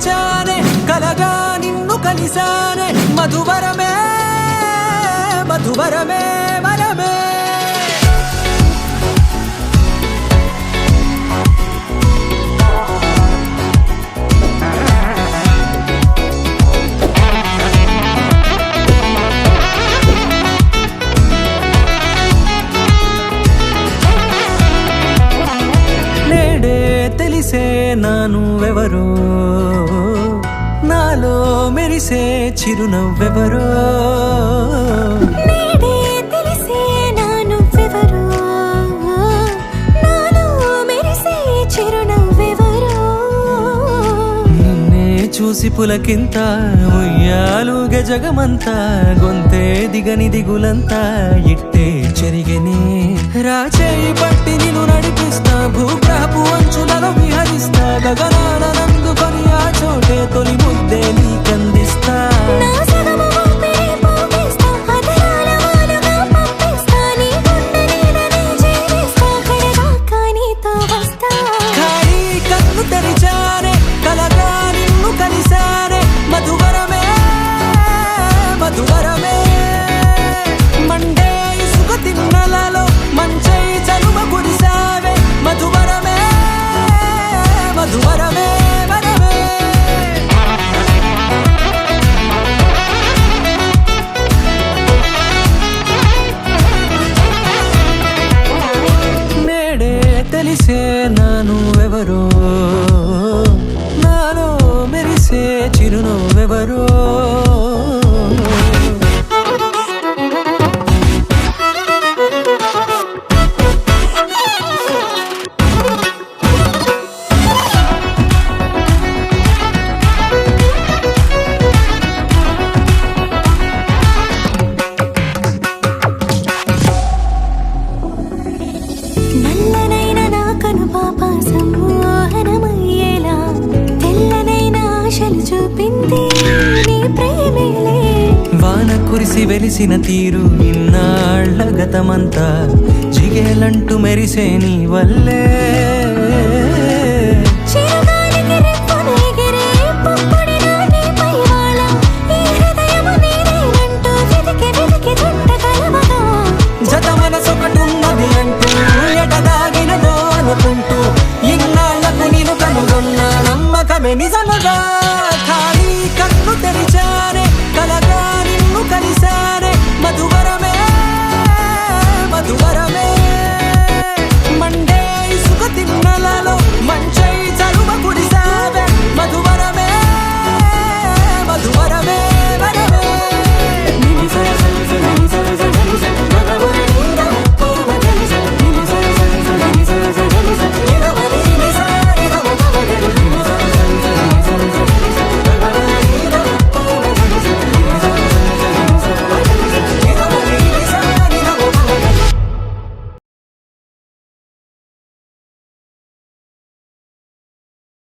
తెరిచానే కలగా నిన్ను కలిసానే మధువరమే మధువరమే వరమే తెలిసే నానువెవరో నాలో మెరిసే చిరునవ్వెవరో నేడే తెలిసే నానువెవరో నాలో మెరిసే చిరునవ్వెవరో నిన్నే చూసి పులకింత ఉయ్యాలుగ జగమంతా గొంతే దిగని దిగులంతా ఇట్టే చెరిగనే రాచేయి పట్టి నిన్ను నడిపిస్తా భూగ్రహపు అంచులలో విహరిస్తా గగనాన నందుకొని ఆ చోటే తొలి ముద్దే నీకందిస్తా నా సగము ఊపిరి పోగిస్తా అదరాల వానగా పంపిస్తా నీ గుండె నీడనే జీవిస్తా కడదాకా నీతో వస్తా ఖాళీ కన్ను తెరిచానే కలగా నిన్ను కలిసానే మధువరమే మధువరమే మండే ఇసుక తిన్నలలో మంచై చలువ కురిసావే మధువరమే మధువరమే వరమే నేడే తెలిసే నానువెవరో నాలో మెరిసే చిరునవ్వెవరో నల్లనైన నా కనుపాప సమ్మోహనమయ్యేలా తెల్లనైన ఆశలు చూపింది నీ ప్రేమేలే వాన కురిసి వెలిసిన తీరు ఇన్నాళ్ల గతమంతా జిగేలంటూ మెరిసే నీ వల్లే